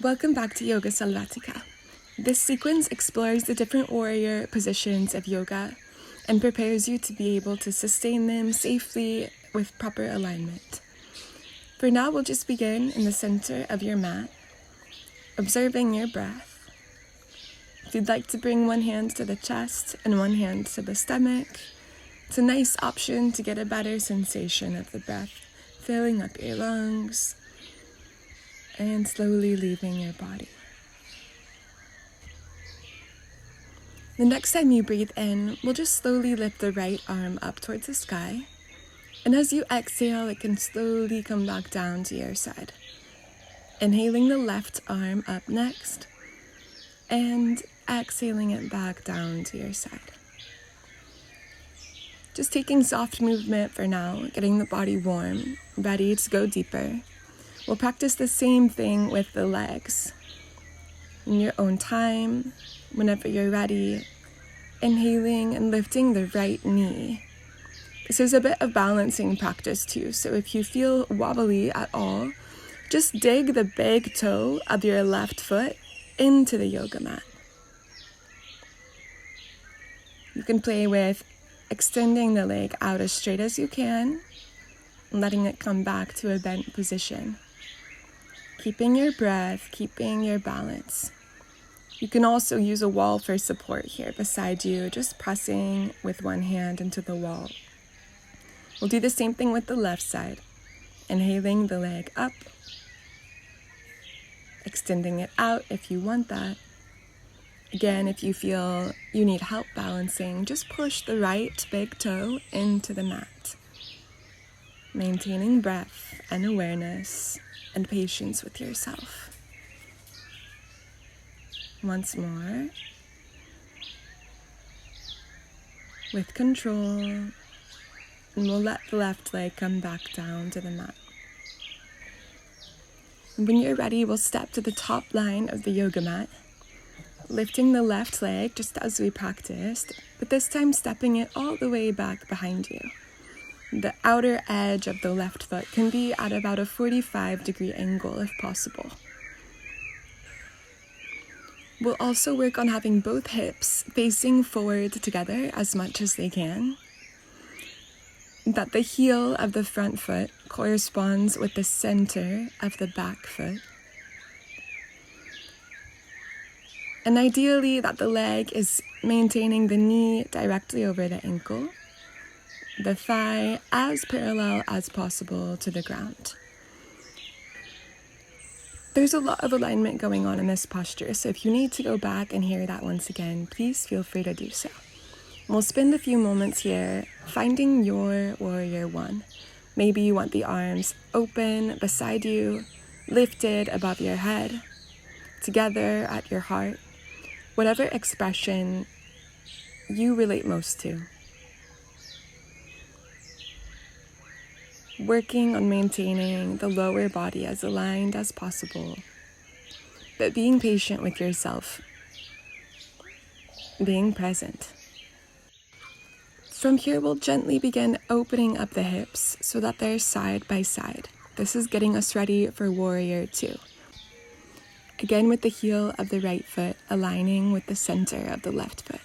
Welcome back to Yoga Salvatica. This sequence explores the different warrior positions of yoga and prepares you to be able to sustain them safely with proper alignment. For now, we'll just begin in the center of your mat, observing your breath. If you'd like to bring one hand to the chest and one hand to the stomach, it's a nice option to get a better sensation of the breath, filling up your lungs and slowly leaving your body. The next time you breathe in, we'll just slowly lift the right arm up towards the sky. And as you exhale, it can slowly come back down to your side. Inhaling the left arm up next, and exhaling it back down to your side. Just taking soft movement for now, getting the body warm, ready to go deeper. We'll practice the same thing with the legs. In your own time, whenever you're ready, inhaling and lifting the right knee. This is a bit of balancing practice too, so if you feel wobbly at all, just dig the big toe of your left foot into the yoga mat. You can play with extending the leg out as straight as you can, and letting it come back to a bent position. Keeping your breath, keeping your balance. You can also use a wall for support here beside you, just pressing with one hand into the wall. We'll do the same thing with the left side. Inhaling the leg up, extending it out if you want that. Again, if you feel you need help balancing, just push the right big toe into the mat. Maintaining breath and awareness and patience with yourself. Once more, with control, and we'll let the left leg come back down to the mat. And when you're ready, we'll step to the top line of the yoga mat, lifting the left leg just as we practiced, but this time stepping it all the way back behind you. The outer edge of the left foot can be at about a 45-degree angle if possible. We'll also work on having both hips facing forward together as much as they can. That the heel of the front foot corresponds with the center of the back foot. And ideally that the leg is maintaining the knee directly over the ankle, the thigh as parallel as possible to the ground. There's a lot of alignment going on in this posture, so if you need to go back and hear that once again, please feel free to do so. We'll spend a few moments here finding your warrior one. Maybe you want the arms open beside you, lifted above your head, together at your heart, whatever expression you relate most to. Working on maintaining the lower body as aligned as possible, but being patient with yourself, being present. From here, we'll gently begin opening up the hips so that they're side by side. This is getting us ready for warrior two. Again, with the heel of the right foot aligning with the center of the left foot.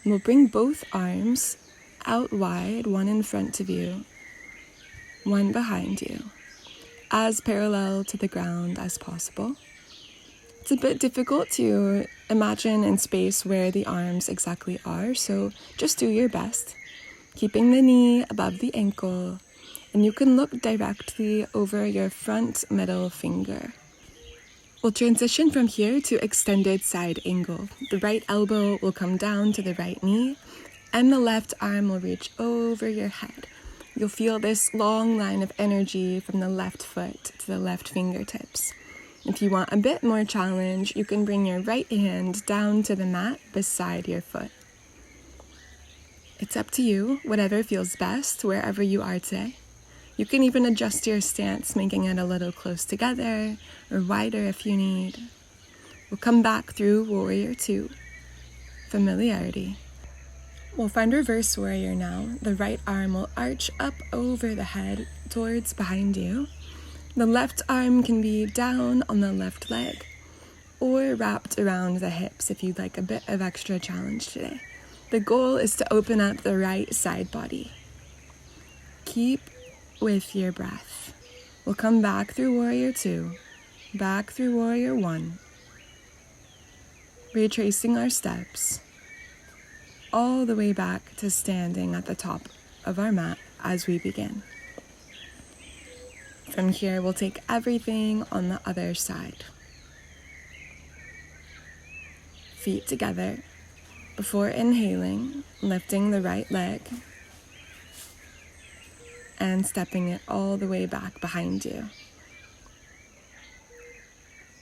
And we'll bring both arms out wide, one in front of you, one behind you, as parallel to the ground as possible. It's a bit difficult to imagine in space where the arms exactly are, so just do your best, keeping the knee above the ankle, and you can look directly over your front middle finger. We'll transition from here to extended side angle. The right elbow will come down to the right knee, and the left arm will reach over your head. You'll feel this long line of energy from the left foot to the left fingertips. If you want a bit more challenge, you can bring your right hand down to the mat beside your foot. It's up to you, whatever feels best, wherever you are today. You can even adjust your stance, making it a little close together or wider if you need. We'll come back through warrior two, familiarity. We'll find reverse warrior now. The right arm will arch up over the head towards behind you. The left arm can be down on the left leg, or wrapped around the hips if you'd like a bit of extra challenge today. The goal is to open up the right side body. Keep with your breath. We'll come back through Warrior 2, back through Warrior 1, retracing our steps all the way back to standing at the top of our mat as we begin. From here, we'll take everything on the other side. Feet together. Before inhaling, lifting the right leg and stepping it all the way back behind you.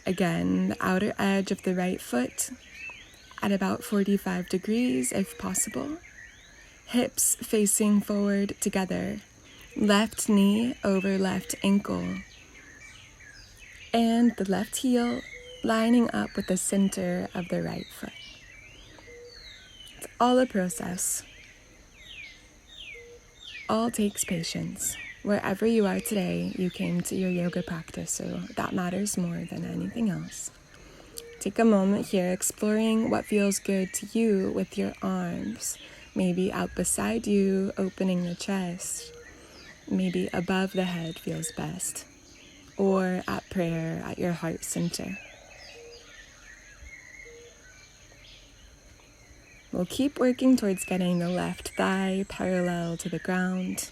Again, the outer edge of the right foot at about 45 degrees if possible. Hips facing forward together. Left knee over left ankle. And the left heel lining up with the center of the right foot. It's all a process. All takes patience. Wherever you are today, you came to your yoga practice, so that matters more than anything else. Take a moment here exploring what feels good to you with your arms. Maybe out beside you, opening the chest. Maybe above the head feels best. Or at prayer at your heart center. We'll keep working towards getting the left thigh parallel to the ground,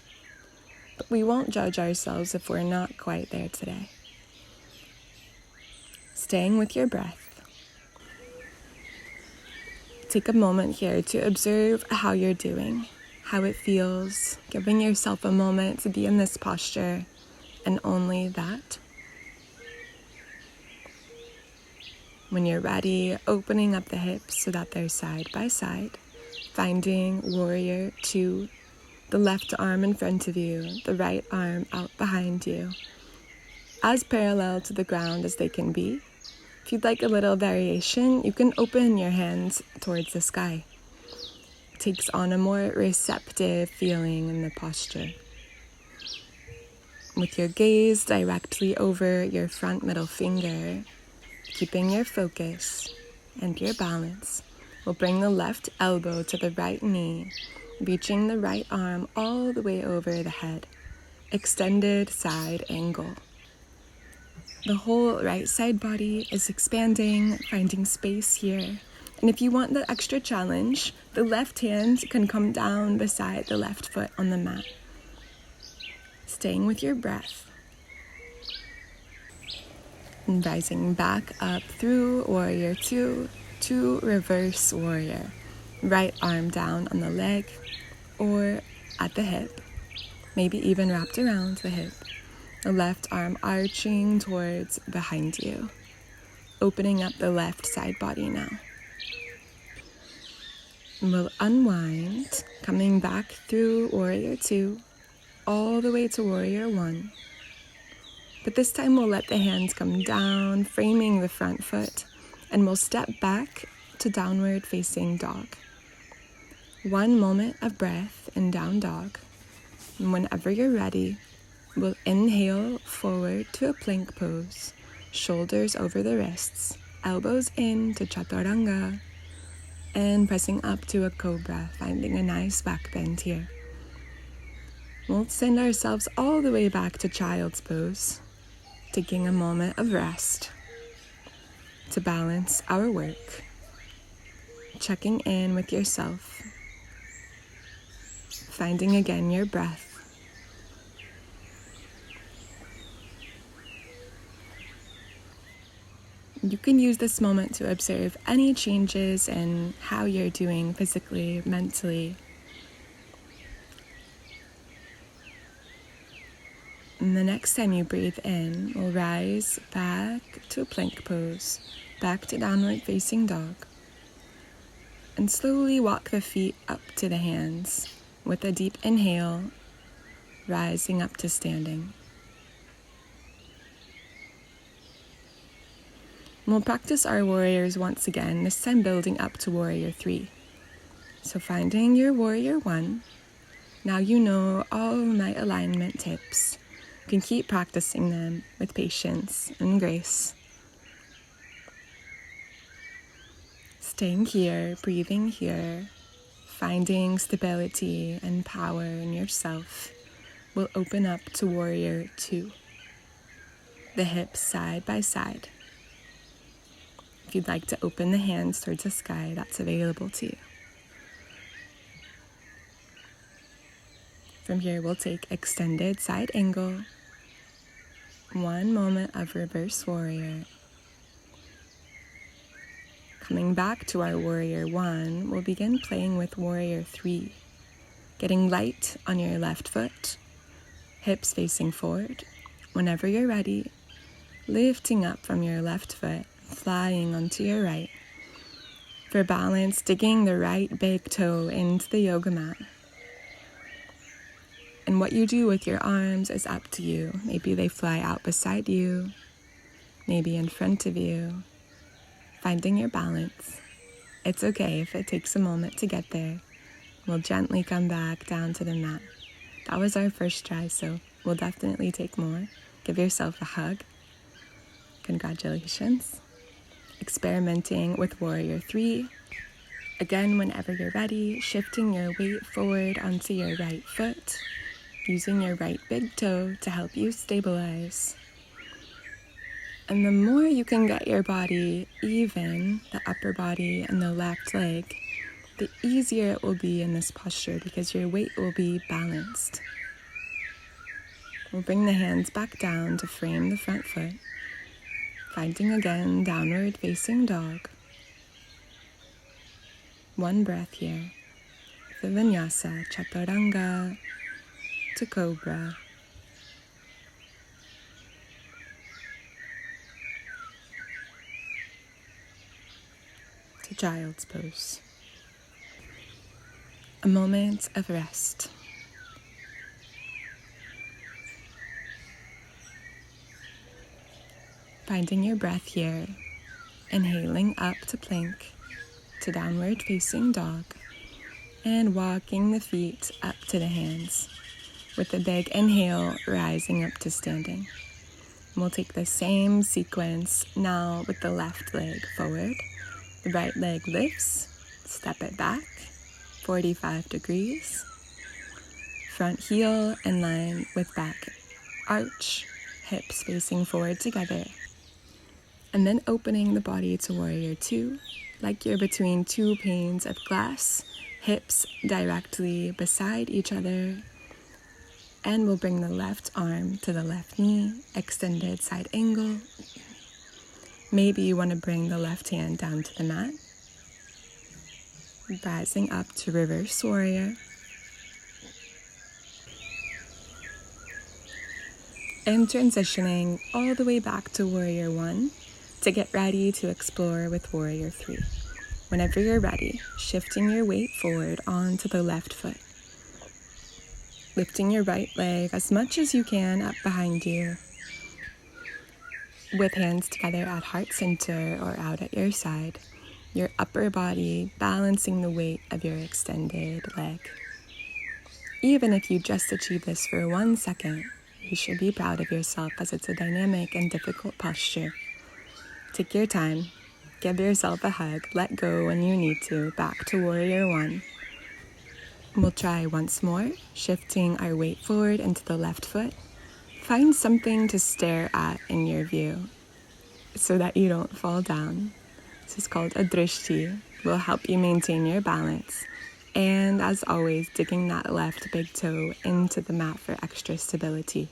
but we won't judge ourselves if we're not quite there today. Staying with your breath. Take a moment here to observe how you're doing, how it feels, giving yourself a moment to be in this posture, and only that. When you're ready, opening up the hips so that they're side by side, finding Warrior 2, the left arm in front of you, the right arm out behind you, as parallel to the ground as they can be. If you'd like a little variation, you can open your hands towards the sky. It takes on a more receptive feeling in the posture. With your gaze directly over your front middle finger, keeping your focus and your balance, we'll bring the left elbow to the right knee, reaching the right arm all the way over the head. Extended side angle. The whole right side body is expanding, finding space here. And if you want the extra challenge, the left hand can come down beside the left foot on the mat. Staying with your breath. And rising back up through Warrior 2 to Reverse Warrior. Right arm down on the leg or at the hip, maybe even wrapped around the hip. The left arm arching towards behind you, opening up the left side body now. And we'll unwind, coming back through Warrior 2, all the way to Warrior 1. But this time we'll let the hands come down, framing the front foot, and we'll step back to downward facing dog. 1 moment of breath in down dog. And whenever you're ready, we'll inhale forward to a plank pose, shoulders over the wrists, elbows in to chaturanga, and pressing up to a cobra, finding a nice back bend here. We'll send ourselves all the way back to child's pose, taking a moment of rest to balance our work, checking in with yourself, finding again your breath. You can use this moment to observe any changes in how you're doing physically, mentally. And the next time you breathe in, we'll rise back to a plank pose, back to downward facing dog. And slowly walk the feet up to the hands with a deep inhale, rising up to standing. We'll practice our warriors once again, this time building up to Warrior 3. So finding your Warrior 1, now you know all my alignment tips. You can keep practicing them with patience and grace. Staying here, breathing here, finding stability and power in yourself will open up to Warrior Two. The hips side by side. If you'd like to open the hands towards the sky, that's available to you. From here, we'll take extended side angle. 1 moment of reverse warrior. Coming back to our Warrior One, we'll begin playing with Warrior Three. Getting light on your left foot, hips facing forward. Whenever you're ready, lifting up from your left foot, flying onto your right. For balance, digging the right big toe into the yoga mat. And what you do with your arms is up to you. Maybe they fly out beside you, maybe in front of you. Finding your balance. It's okay if it takes a moment to get there. We'll gently come back down to the mat. That was our first try, so we'll definitely take more. Give yourself a hug. Congratulations. Experimenting with Warrior Three. Again, whenever you're ready, shifting your weight forward onto your right foot, using your right big toe to help you stabilize. And the more you can get your body even, the upper body and the left leg, the easier it will be in this posture because your weight will be balanced. We'll bring the hands back down to frame the front foot, finding again downward facing dog. 1 breath here. The Vinyasa, Chaturanga to Cobra. To Child's Pose. A moment of rest. Finding your breath here, inhaling up to plank, to downward facing dog, and walking the feet up to the hands, with a big inhale rising up to standing. We'll take the same sequence now with the left leg forward. The right leg lifts, step it back, 45 degrees. Front heel in line with back arch, hips facing forward together. And then opening the body to Warrior Two, like you're between 2 panes of glass, hips directly beside each other. And we'll bring the left arm to the left knee, extended side angle. Maybe you want to bring the left hand down to the mat. Rising up to Reverse Warrior. And transitioning all the way back to Warrior One to get ready to explore with Warrior Three. Whenever you're ready, shifting your weight forward onto the left foot. Lifting your right leg as much as you can up behind you. With hands together at heart center or out at your side. Your upper body balancing the weight of your extended leg. Even if you just achieve this for 1 second, you should be proud of yourself as it's a dynamic and difficult posture. Take your time, give yourself a hug, let go when you need to, back to Warrior One. We'll try once more, shifting our weight forward into the left foot. Find something to stare at in your view so that you don't fall down. This is called a drishti. Will help you maintain your balance. And as always, digging that left big toe into the mat for extra stability.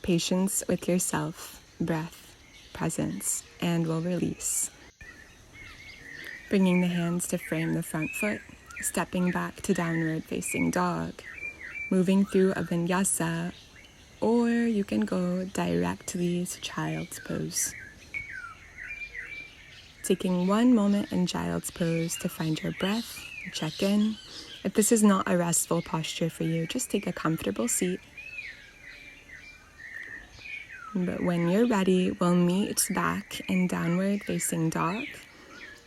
Patience with yourself, breath, presence, and we'll release. Bringing the hands to frame the front foot, stepping back to downward facing dog, moving through a vinyasa, or you can go directly to Child's Pose. Taking 1 moment in Child's Pose to find your breath, check in. If this is not a restful posture for you, just take a comfortable seat. But when you're ready, we'll meet back in downward facing dog.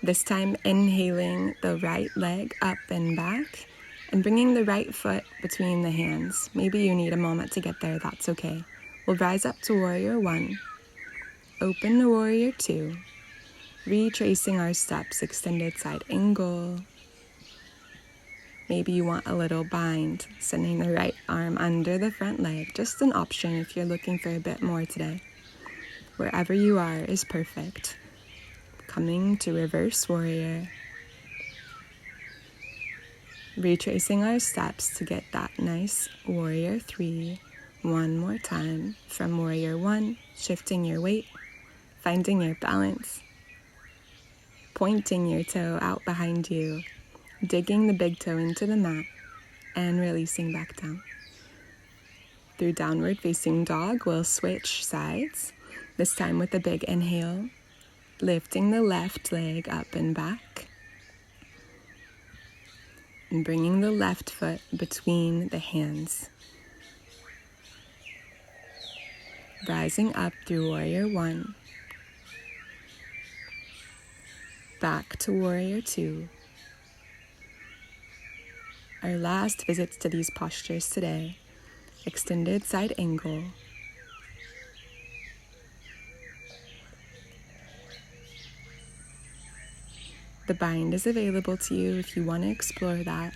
This time inhaling the right leg up and back and bringing the right foot between the hands. Maybe you need a moment to get there, that's okay. We'll rise up to Warrior One. Open to Warrior Two. Retracing our steps, extended side angle. Maybe you want a little bind, sending the right arm under the front leg. Just an option if you're looking for a bit more today. Wherever you are is perfect. Coming to reverse warrior. Retracing our steps to get that nice warrior 3. One more time. From warrior 1, shifting your weight, finding your balance, pointing your toe out behind you, digging the big toe into the mat, and releasing back down. Through downward facing dog, we'll switch sides, this time with a big inhale, lifting the left leg up and back, and bringing the left foot between the hands. Rising up through warrior 1, back to warrior 2. Our last visits to these postures today, extended side angle, the bind is available to you if you want to explore that.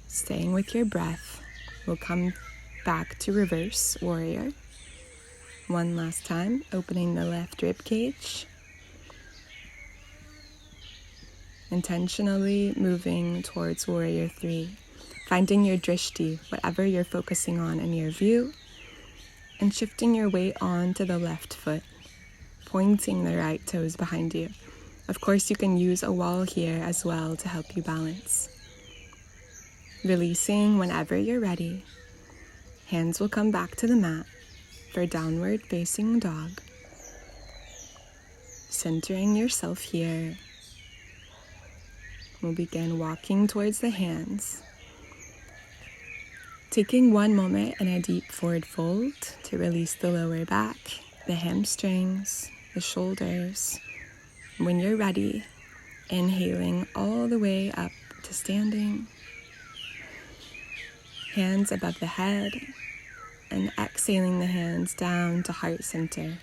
Staying with your breath, we'll come back to reverse warrior. One last time, opening the left rib cage. Intentionally moving towards warrior 3. Finding your drishti, whatever you're focusing on in your view. And shifting your weight onto the left foot. Pointing the right toes behind you. Of course, you can use a wall here as well to help you balance. Releasing whenever you're ready. Hands will come back to the mat for downward facing dog. Centering yourself here. We'll begin walking towards the hands. Taking one moment in a deep forward fold to release the lower back, the hamstrings, the shoulders. When you're ready, inhaling all the way up to standing. Hands above the head, and exhaling the hands down to heart center.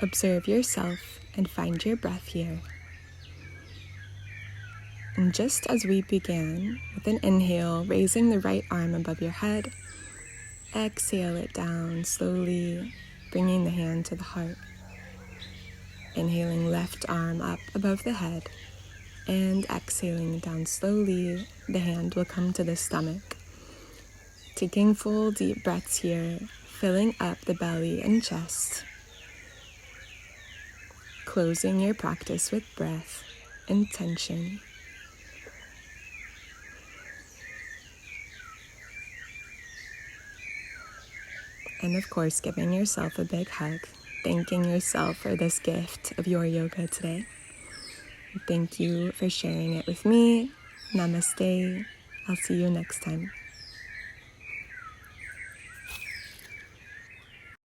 Observe yourself and find your breath here. And just as we began, with an inhale, raising the right arm above your head, exhale it down slowly, bringing the hand to the heart. Inhaling left arm up above the head, and exhaling down slowly, the hand will come to the stomach. Taking full deep breaths here, filling up the belly and chest. Closing your practice with breath, intention. And of course, giving yourself a big hug, thanking yourself for this gift of your yoga today. Thank you for sharing it with me. Namaste. I'll see you next time.